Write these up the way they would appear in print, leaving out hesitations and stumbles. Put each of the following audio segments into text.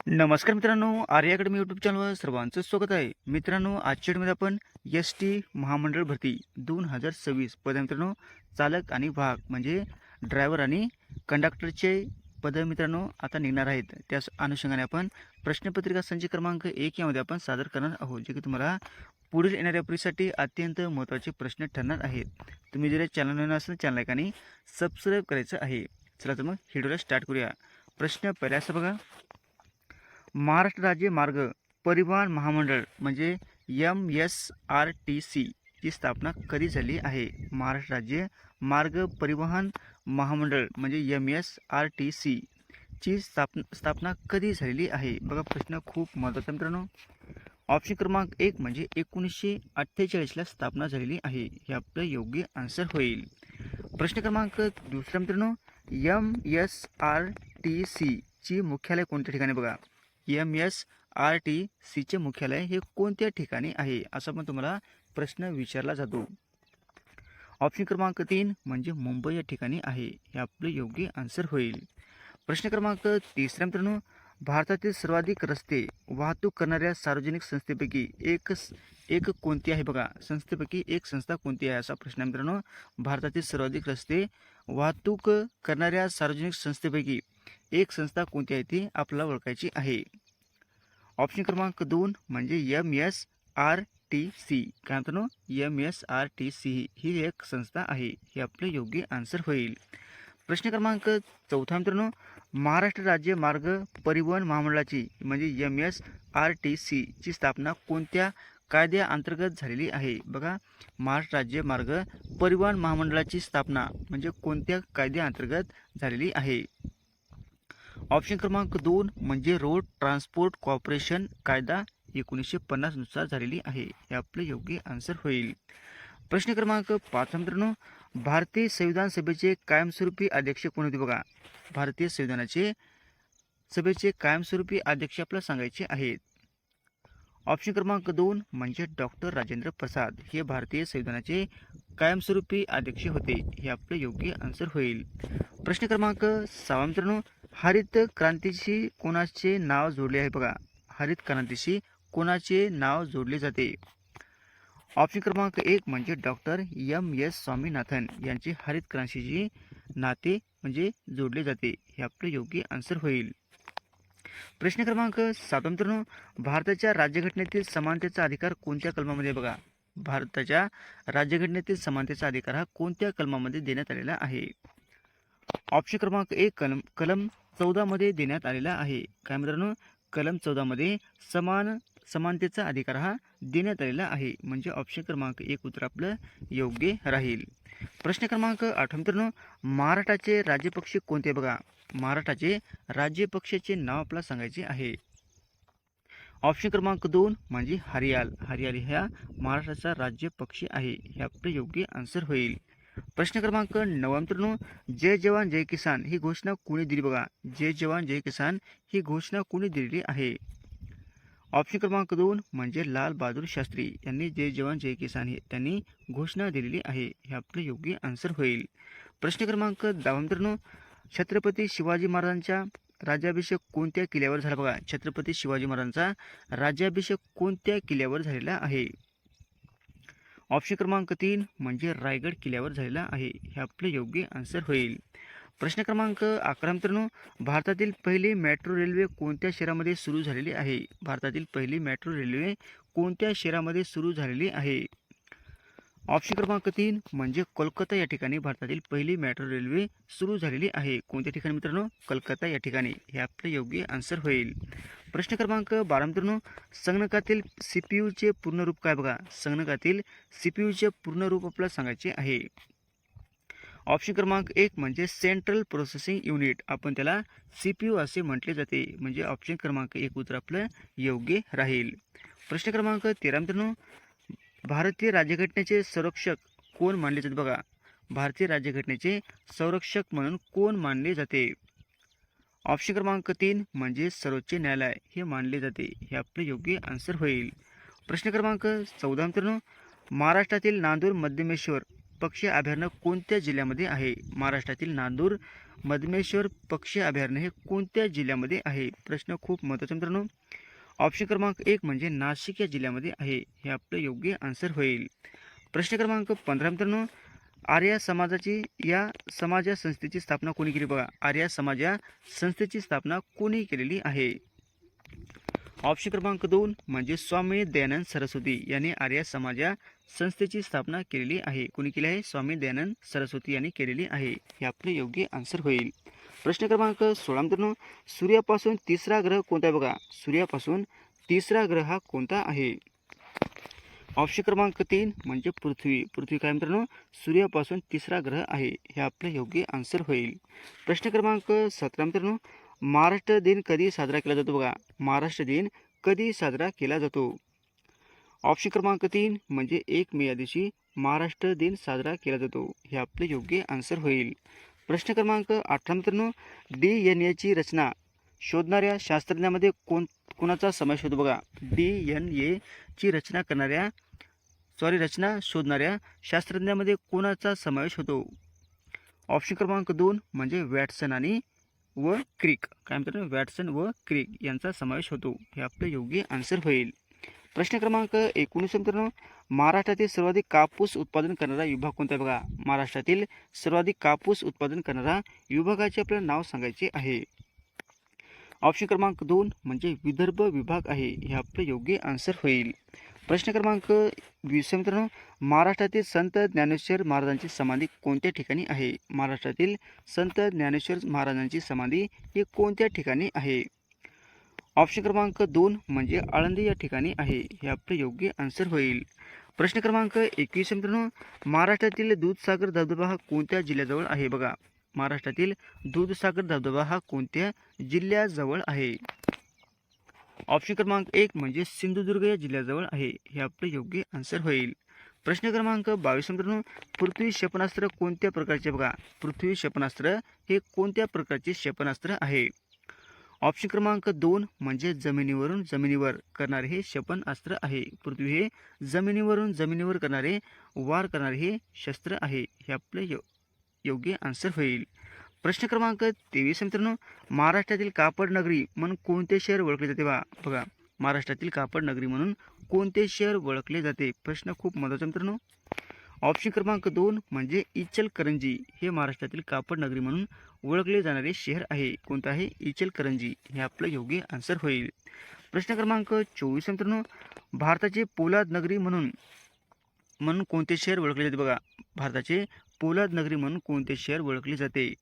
नमस्कार मित्रांनो, आर्य academy YouTube चॅनलवर सर्वांचं स्वागत आहे. मित्रांनो, आजच्या व्हिडिओमध्ये आपण एस-टी महामंडळ भरती 2026 पदे मित्रांनो, चालक आणि वाहक म्हणजे ड्रायव्हर आणि कंडक्टरचे पदे मित्रांनो आता निघणार आहेत. त्याच अनुषंगाने आपण प्रश्नपत्रिका संच क्रमांक 1 यामध्ये आपण सादर करणार आहोत, जे की तुम्हाला पुढील येणाऱ्या परीक्षेसाठी अत्यंत महत्त्वाचे प्रश्न ठरणार आहेत. तुम्ही जर चॅनल नवीन असेल चॅनल लाईक आणि सबस्क्राईब करायचं आहे. चला तर मग व्हिडिओला स्टार्ट करूया. प्रश्न पहिला असं बघा, महाराष्ट्र राज्य मार्ग परिवहन महामंडळ म्हणजे MSRTC ची स्थापना कधी झाली आहे? महाराष्ट्र राज्य मार्ग परिवहन महामंडळ म्हणजे MSRTC ची स्थापना कधी झालेली आहे? बघा, प्रश्न खूप महत्त्वाचा मित्रांनो. ऑप्शन क्रमांक 1 म्हणजे 1948ला स्थापना झालेली आहे. हे आपलं योग्य आन्सर होईल. प्रश्न क्रमांक दुसरा मित्रांनो, MSRTC ची मुख्यालय कोणत्या ठिकाणी? बघा, MSRTC चे मुख्यालय हे कोणत्या ठिकाणी आहे, असा पण तुम्हाला प्रश्न विचारला जातो. ऑप्शन क्रमांक 3 म्हणजे मुंबई या ठिकाणी आहे. हे आपलं योग्य आन्सर होईल. प्रश्न क्रमांक तिसरा मित्रांनो, भारतातील सर्वाधिक रस्ते वाहतूक करणाऱ्या सार्वजनिक संस्थेपैकी एक कोणती आहे? बघा, संस्थेपैकी एक संस्था कोणती आहे, असा प्रश्न मित्रांनो. भारतातील सर्वाधिक रस्ते वाहतूक करणाऱ्या सार्वजनिक संस्थेपैकी एक संस्था कोणती आहे ती आपल्याला ओळखायची आहे. ऑप्शन क्रमांक 2 म्हणजे MSRTC. काय मित्रांनो, MSRTC ही एक संस्था आहे. हे आपलं योग्य आन्सर होईल. प्रश्न क्रमांक चौथा मित्रांनो, महाराष्ट्र राज्य मार्ग परिवहन महामंडळाची म्हणजे MSRTC ची स्थापना कोणत्या कायद्याअंतर्गत झालेली आहे? बघा, महाराष्ट्र राज्य मार्ग परिवहन महामंडळाची स्थापना म्हणजे कोणत्या कायद्याअंतर्गत झालेली आहे? ऑप्शन क्रमांक 2 म्हणजे रोड ट्रान्सपोर्ट कॉर्पोरेशन कायदा 1950 नुसार झालेली आहे. हे आपले योग्य आन्सर होईल. प्रश्न क्रमांक 5 मित्रांनो, भारतीय संविधान सभेचे कायमस्वरूपी अध्यक्ष कोण होते? बघा, भारतीय संविधानाचे सभेचे कायमस्वरूपी अध्यक्ष आपल्याला सांगायचे आहेत. ऑप्शन क्रमांक 2 म्हणजे डॉक्टर राजेंद्र प्रसाद हे भारतीय संविधानाचे कायमस्वरूपी अध्यक्ष होते. हे आपले योग्य आन्सर होईल. प्रश्न क्रमांक 6 मित्रांनो, हरित क्रांतीशी कोणाचे नाव जोडले आहे? बघा, हरित क्रांतीशी कोणाचे नाव जोडले जाते? ऑप्शन क्रमांक 1 म्हणजे डॉक्टर MS स्वामीनाथन यांचे हरित क्रांतीशी नाते म्हणजे जोडले जाते. हे आपले योग्य आन्सर होईल. प्रश्न क्रमांक 7 मित्रांनो, भारताच्या राज्यघटनेतील समानतेचा अधिकार कोणत्या कलमामध्ये? बघा, भारताच्या राज्यघटनेतील समानतेचा अधिकार हा कोणत्या कलमामध्ये देण्यात आलेला आहे? ऑप्शन क्रमांक 1 कलम 14 मध्ये देण्यात आलेला आहे. काय मित्रांनो, कलम 14 मध्ये समानतेचा अधिकार हा देण्यात आलेला आहे. म्हणजे ऑप्शन क्रमांक 1 उत्तर आपलं योग्य राहील. प्रश्न क्रमांक 8 मित्रांनो, महाराष्ट्राचे राज्यपक्षी कोणते? बघा, महाराष्ट्राचे राज्यपक्षाचे नाव आपल्याला सांगायचे आहे. ऑप्शन क्रमांक 2 म्हणजे हरियाल. हरियाली हा महाराष्ट्राचा राज्यपक्षी आहे. हे आपले योग्य आन्सर होईल. प्रश्न क्रमांक 9 मित्रांनो, जय जवान जय किसान ही घोषणा कोणी दिली? बघा, जय जवान जय किसान ही घोषणा कोणी दिलेली आहे? ऑप्शन क्रमांक 2 म्हणजे लाल बहादूर शास्त्री यांनी जय जवान जय किसान ही त्यांनी घोषणा दिलेली आहे. हे आपले योग्य आन्सर होईल. प्रश्न क्रमांक 10 मित्रांनो, छत्रपती शिवाजी महाराजांचा राज्याभिषेक कोणत्या किल्ल्यावर झाला? बघा, छत्रपती शिवाजी महाराजांचा राज्याभिषेक कोणत्या किल्ल्यावर झालेला आहे? ऑप्शन क्रमांक 3 म्हणजे रायगड किल्ल्यावर झालेला आहे. हे आपले योग्य आन्सर होईल. प्रश्न क्रमांक 11 मित्रांनो, भारतातील पहिली मेट्रो रेल्वे कोणत्या शहरामध्ये सुरू झालेली आहे? भारतातील पहिली मेट्रो रेल्वे कोणत्या शहरामध्ये सुरू झालेली आहे? ऑप्शन क्रमांक 3 म्हणजे कोलकाता या ठिकाणी भारतातील पहिली मेट्रो रेल्वे सुरू झालेली आहे. कोणत्या ठिकाणी मित्रांनो? कोलकाता या ठिकाणी. हे आपले योग्य आन्सर होईल. प्रश्न क्रमांक 12 मित्रांनो, संगणकातील CPUचे पूर्ण रूप काय? बघा, संगणकातील CPUचे पूर्ण रूप आपल्याला सांगायचे आहे. ऑप्शन क्रमांक 1 म्हणजे सेंट्रल प्रोसेसिंग युनिट, आपण त्याला CPU असे म्हटले जाते. म्हणजे ऑप्शन क्रमांक 1 उत्तर आपलं योग्य राहील. प्रश्न क्रमांक 13 मित्रांनो, भारतीय राज्यघटनेचे संरक्षक कोण मानले जाते? बघा, भारतीय राज्यघटनेचे संरक्षक म्हणून कोण मानले जाते? ऑप्शन क्रमांक 3 म्हणजे सर्वोच्च न्यायालय हे मानले जाते. हे आपले योग्य आन्सर होईल. प्रश्न क्रमांक 14 मित्रांनो, महाराष्ट्रातील नांदूर मध्यमेश्वर पक्षी अभयारण्य कोणत्या जिल्ह्यामध्ये आहे? महाराष्ट्रातील नांदूर मधमेश्वर पक्षी अभयारण्य हे कोणत्या जिल्ह्यामध्ये आहे? प्रश्न खूप महत्त्वाचा मित्रांनो. ऑप्शन क्रमांक 1 म्हणजे नाशिक या जिल्ह्यामध्ये आहे. हे आपलं योग्य आन्सर होईल. प्रश्न क्रमांक 15 मित्रांनो, आर्य समाजाची या समाज या संस्थेची स्थापना कोणी केली? बघा, आर्य समाज या संस्थेची स्थापना कोणी केलेली आहे? ऑप्शन क्रमांक 2 म्हणजे स्वामी दयानंद सरस्वती यांनी आर्य समाज या संस्थेची स्थापना केलेली आहे. कोणी केली आहे? स्वामी दयानंद सरस्वती यांनी केलेली आहे. हे आपले योग्य आन्सर होईल. प्रश्न क्रमांक 16 मित्रांनो, सूर्यापासून तिसरा ग्रह कोणता आहे? बघा, सूर्यापासून तिसरा ग्रह हा कोणता आहे? ऑप्शन क्रमांक 3 म्हणजे पृथ्वी. पृथ्वी काय मित्रांनो? सूर्यापासून तिसरा ग्रह आहे. हे आपले योग्य आन्सर होईल. प्रश्न क्रमांक 17 मित्रांनो, महाराष्ट्र दिन कधी साजरा केला जातो? बघा, महाराष्ट्र दिन कधी साजरा केला जातो? ऑप्शन क्रमांक 3 म्हणजे 1 मे या दिवशी महाराष्ट्र दिन साजरा केला जातो. हे आपले योग्य आन्सर होईल. प्रश्न क्रमांक 18 मित्रांनो, DNA ची रचना शोधणाऱ्या शास्त्रज्ञामध्ये कोणाचा समावेश होतो? बघा, DNA ची रचना शोधणाऱ्या शास्त्रज्ञामध्ये कोणाचा समावेश होतो? ऑप्शन क्रमांक 2 म्हणजे वॅटसन आणि क्रिक. काय म्हणतात? वॅटसन व क्रिक यांचा समावेश होतो. हे आपलं योग्य आन्सर होईल. प्रश्न क्रमांक 19 मित्रांनो, महाराष्ट्रातील सर्वाधिक कापूस उत्पादन करणारा विभाग कोणता आहे? बघा, महाराष्ट्रातील सर्वाधिक कापूस उत्पादन करणारा विभागाचे आपल्याला नाव सांगायचे आहे. ऑप्शन क्रमांक 2 म्हणजे विदर्भ विभाग आहे. हे आपलं योग्य आन्सर होईल. प्रश्न क्रमांक 20 मित्रांनो, महाराष्ट्रातील संत ज्ञानेश्वर महाराजांची समाधी कोणत्या ठिकाणी आहे? महाराष्ट्रातील संत ज्ञानेश्वर महाराजांची समाधी ही कोणत्या ठिकाणी आहे? ऑप्शन क्रमांक 2 म्हणजे आळंदी या ठिकाणी आहे. हे आपलं योग्य आन्सर होईल. प्रश्न क्रमांक 21 मित्रांनो, महाराष्ट्रातील दूधसागर धबधबा हा कोणत्या जिल्ह्याजवळ आहे? बघा, महाराष्ट्रातील दूधसागर धबधबा हा कोणत्या जिल्ह्याजवळ आहे? ऑप्शन क्रमांक 1 म्हणजे सिंधुदुर्ग या जिल्ह्याजवळ आहे. हे आपलं योग्य आन्सर होईल. प्रश्न क्रमांक 22 मित्रांनो, पृथ्वी क्षेपणास्त्र कोणत्या प्रकारचे? बघा, पृथ्वी क्षेपणास्त्र हे कोणत्या प्रकारचे क्षेपणास्त्र आहे? ऑप्शन क्रमांक 2 म्हणजे जमिनीवर करणारे हे क्षेपणास्त्र आहे. पृथ्वी हे जमिनीवर करणारे वार करणारे हे शस्त्र आहे. हे आपले योग्य आन्सर होईल. प्रश्न क्रमांक 23 मित्रांनो, महाराष्ट्रातील कापड नगरी म्हणून कोणते शहर ओळखले जाते? बघा, महाराष्ट्रातील कापड नगरी म्हणून कोणते शहर ओळखले जाते? प्रश्न खूप महत्त्वाचा मित्रांनो. ऑप्शन क्रमांक 2 म्हणजे इचलकरंजी हे महाराष्ट्रातील कापड नगरी म्हणून ओळखले जाणारे शहर आहे. कोणतं आहे? इचलकरंजी. हे आपलं योग्य आन्सर होईल. प्रश्न क्रमांक 24 मित्रांनो, भारताचे पोलाद नगरी म्हणून कोणते शहर ओळखले जाते? बघा, भारताचे पोलाद नगरी म्हणून कोणते शहर ओळखले जाते?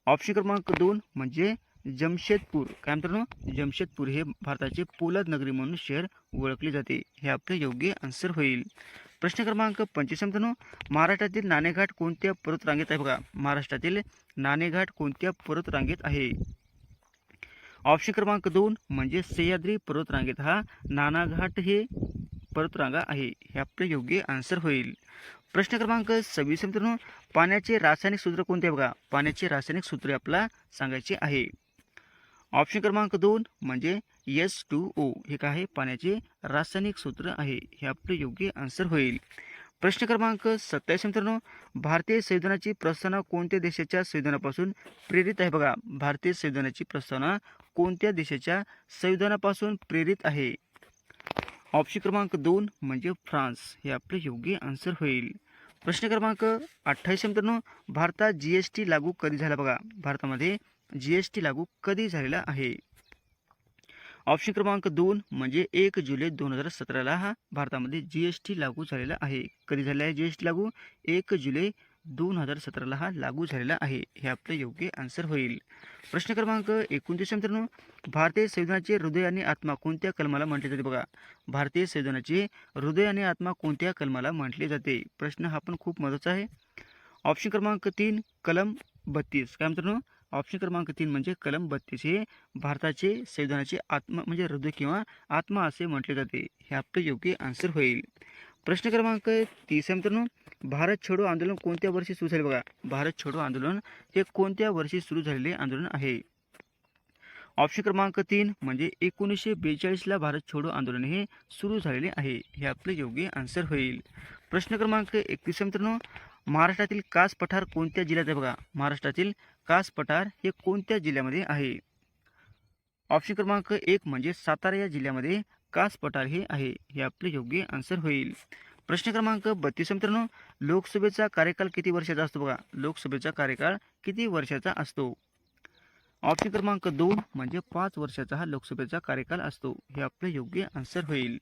ऑप्शन क्रमांक 2 म्हणजे जमशेदपूर. काय मित्रांनो? जमशेदपूर हे भारताचे पोलाद नगरी म्हणून शहर ओळखले जाते. हे आपले योग्य आन्सर होईल. प्रश्न क्रमांक 25 मित्रांनो, महाराष्ट्रातील नाणेघाट कोणत्या पर्वतरांगेत आहे? बघा, महाराष्ट्रातील नाणेघाट कोणत्या पर्वतरांगेत आहे? ऑप्शन क्रमांक 2 म्हणजे सह्याद्री पर्वतरांगेत हा नाणेघाट हे पर्वतरांगा आहे. हे आपले योग्य आन्सर होईल. प्रश्न क्रमांक 26 मित्रांनो, पाण्याचे रासायनिक सूत्र कोणते? बघा, पाण्याचे रासायनिक सूत्र आपल्याला सांगायचे आहे. ऑप्शन क्रमांक 2 म्हणजे H2O हे काय आहे? पाण्याचे रासायनिक सूत्र आहे. हे आपले योग्य आन्सर होईल. प्रश्न क्रमांक 27 मित्रांनो, भारतीय संविधानाची प्रस्तावना कोणत्या देशाच्या संविधानापासून प्रेरित आहे? बघा, भारतीय संविधानाची प्रस्तावना कोणत्या देशाच्या संविधानापासून प्रेरित आहे? ऑप्शन क्रमांक 2 म्हणजे फ्रान्स. हे आपले योग्य आन्सर होईल. प्रश्न क्रमांक 28 मित्रांनो, भारतात GST लागू कधी झाला? बघा, भारतामध्ये GST लागू कधी झालेला आहे? ऑप्शन क्रमांक 2 म्हणजे 1 जुलै 2017ला हा भारतामध्ये GST लागू झालेला आहे. कधी झालेला आहे GST लागू? 1 जुलै 2017ला हा लागू झालेला आहे. हे आपले योग्य आन्सर होईल. प्रश्न क्रमांक 29 मित्रांनो, भारतीय संविधानाचे हृदय आणि आत्मा कोणत्या कलमाला म्हटले जाते? बघा, भारतीय संविधानाचे हृदय आणि आत्मा कोणत्या कलमाला म्हटले जाते? प्रश्न हा पण खूप महत्त्वाचा आहे. ऑप्शन क्रमांक 3 कलम 32. काय मित्रांनो? ऑप्शन क्रमांक 3 म्हणजे कलम 32 हे भारताचे संविधानाचे आत्मा म्हणजे हृदय किंवा आत्मा असे म्हटले जाते. हे आपले योग्य आन्सर होईल. प्रश्न क्रमांक 30 मित्रांनो, भारत छोडो आंदोलन कोणत्या वर्षी सुरू झाले? बघा, भारत छोडो आंदोलन हे कोणत्या वर्षी सुरू झालेले आंदोलन आहे? ऑप्शन क्रमांक 3 म्हणजे 1942ला भारत छोडो आंदोलन हे सुरू झालेले आहे. हे आपले योग्य आन्सर होईल. प्रश्न क्रमांक 31 मित्रांनो, महाराष्ट्रातील कास पठार कोणत्या जिल्ह्यात आहे बघा. महाराष्ट्रातील कास पठार हे कोणत्या जिल्ह्यामध्ये आहे. ऑप्शन क्रमांक 1 म्हणजे सातारा या जिल्ह्यामध्ये कास पठार हे आहे. हे आपले योग्य आन्सर होईल. प्रश्न क्रमांक 32 मित्रांनो, लोकसभेचा कार्यकाल किती वर्षाचा असतो बघा. लोकसभेचा कार्यकाळ किती वर्षाचा असतो. ऑप्शन क्रमांक 2 म्हणजे 5 वर्षाचा हा लोकसभेचा कार्यकाल असतो. हे आपले योग्य आन्सर होईल.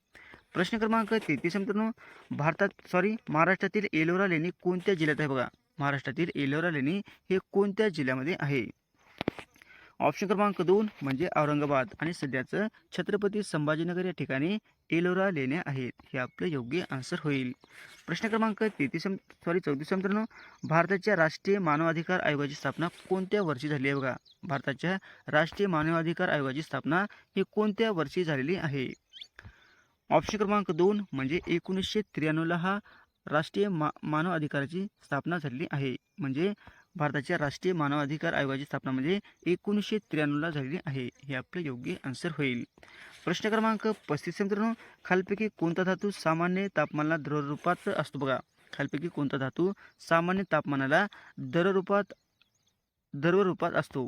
प्रश्न क्रमांक 33 मित्रांनो, महाराष्ट्रातील एलोरा लेणी कोणत्या जिल्ह्यात आहे बघा. महाराष्ट्रातील एलोरा लेणी हे कोणत्या जिल्ह्यामध्ये आहे. ऑप्शन क्रमांक 2 म्हणजे औरंगाबाद आणि सध्याचं छत्रपती संभाजीनगर या ठिकाणी एलोरा लेण्या आहेत. हे आपलं योग्य आन्सर होईल. प्रश्न क्रमांक 34 मित्रांनो, भारताच्या राष्ट्रीय मानवाधिकार आयोगाची स्थापना कोणत्या वर्षी झाली आहे बघा. भारताच्या राष्ट्रीय मानवाधिकार आयोगाची स्थापना ही कोणत्या वर्षी झालेली आहे. ऑप्शन क्रमांक 2 म्हणजे 1993ला हा राष्ट्रीय मानव अधिकाराची स्थापना झालेली आहे. म्हणजे भारताच्या राष्ट्रीय मानव अधिकार आयोगाची स्थापना म्हणजे 1993ला झालेली आहे. हे आपले योग्य आन्सर होईल. प्रश्न क्रमांक 35 मित्रांनो, खालपैकी कोणता धातू सामान्य तापमानाला द्रवरूपात असतो बघा. खालपैकी कोणता धातू सामान्य तापमानाला द्रवरूपात असतो.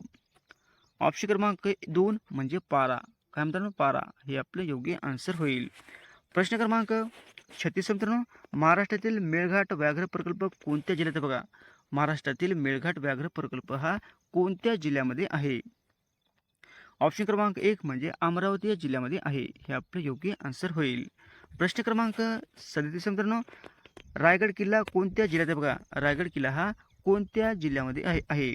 ऑप्शन क्रमांक 2 म्हणजे पारा. काय मित्रांनो, पारा. हे आपले योग्य आन्सर होईल. प्रश्न क्रमांक 36 मित्रांनो, महाराष्ट्रातील मेळघाट व्याघ्र प्रकल्प कोणत्या जिल्ह्यात आहे बघा. महाराष्ट्रातील मेळघाट व्याघ्र प्रकल्प हा कोणत्या जिल्ह्यामध्ये आहे. ऑप्शन क्रमांक 1 म्हणजे अमरावती या जिल्ह्यामध्ये आहे. हे आपले योग्य आन्सर होईल. प्रश्न क्रमांक 37 मित्रांनो, रायगड किल्ला कोणत्या जिल्ह्यात आहे बघा. रायगड किल्ला हा कोणत्या जिल्ह्यामध्ये आहे.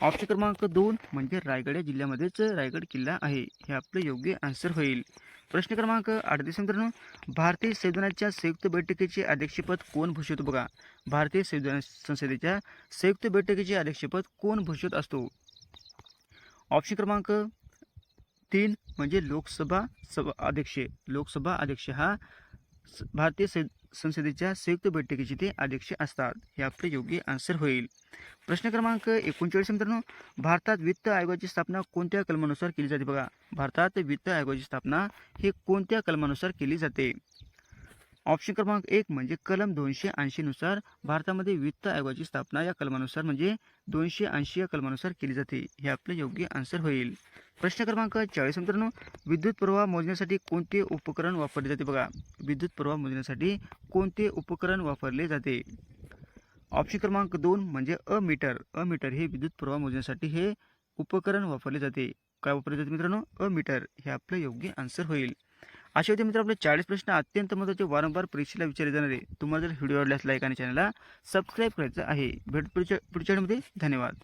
ऑप्शन क्रमांक 2 म्हणजे रायगड या जिल्ह्यामध्येच रायगड किल्ला आहे. हे आपले योग्य आन्सर होईल. प्रश्न क्रमांक 38 मित्रांनो, भारतीय संविधानाच्या संयुक्त बैठकीचे अध्यक्षपद कोण भूषवतो बघा. भारतीय संसदेच्या संयुक्त बैठकीचे अध्यक्षपद कोण भूषवत असतो. ऑप्शन क्रमांक 3 म्हणजे लोकसभा अध्यक्ष हा भारतीय संसदेच्या संयुक्त बैठकीचे ते अध्यक्ष असतात. हे आपले योग्य आन्सर होईल. प्रश्न क्रमांक 39 मित्रांनो, भारतात वित्त आयोगाची स्थापना कोणत्या कलमानुसार केली जाते बघा. भारतात वित्त आयोगाची स्थापना हे कोणत्या कलमानुसार केली जाते. ऑप्शन क्रमांक 1 म्हणजे कलम 280 नुसार भारतामध्ये वित्त आयोगाची स्थापना या कलमानुसार म्हणजे 280 या कलमानुसार केली जाते. हे आपले योग्य आन्सर होईल. प्रश्न क्रमांक 40 मित्रांनो, विद्युत प्रवाह मोजण्यासाठी कोणते उपकरण वापरले जाते बघा. विद्युत प्रवाह मोजण्यासाठी कोणते उपकरण वापरले जाते. ऑप्शन क्रमांक 2 म्हणजे अमीटर हे विद्युत प्रवाह मोजण्यासाठी हे उपकरण वापरले जाते. काय वापरले जाते मित्रांनो, अमीटर. हे आपलं योग्य आन्सर होईल. अशा होते मित्र आपले 40 प्रश्न अत्यंत महत्त्वाचे वारंवार परीक्षेला विचारले जाणारे. तुम्हाला जर व्हिडिओ आवडल्यास लाईक आणि चॅनलला सबस्क्राईब करायचं आहे. भेट पुढच्या व्हिडिओमध्ये. धन्यवाद.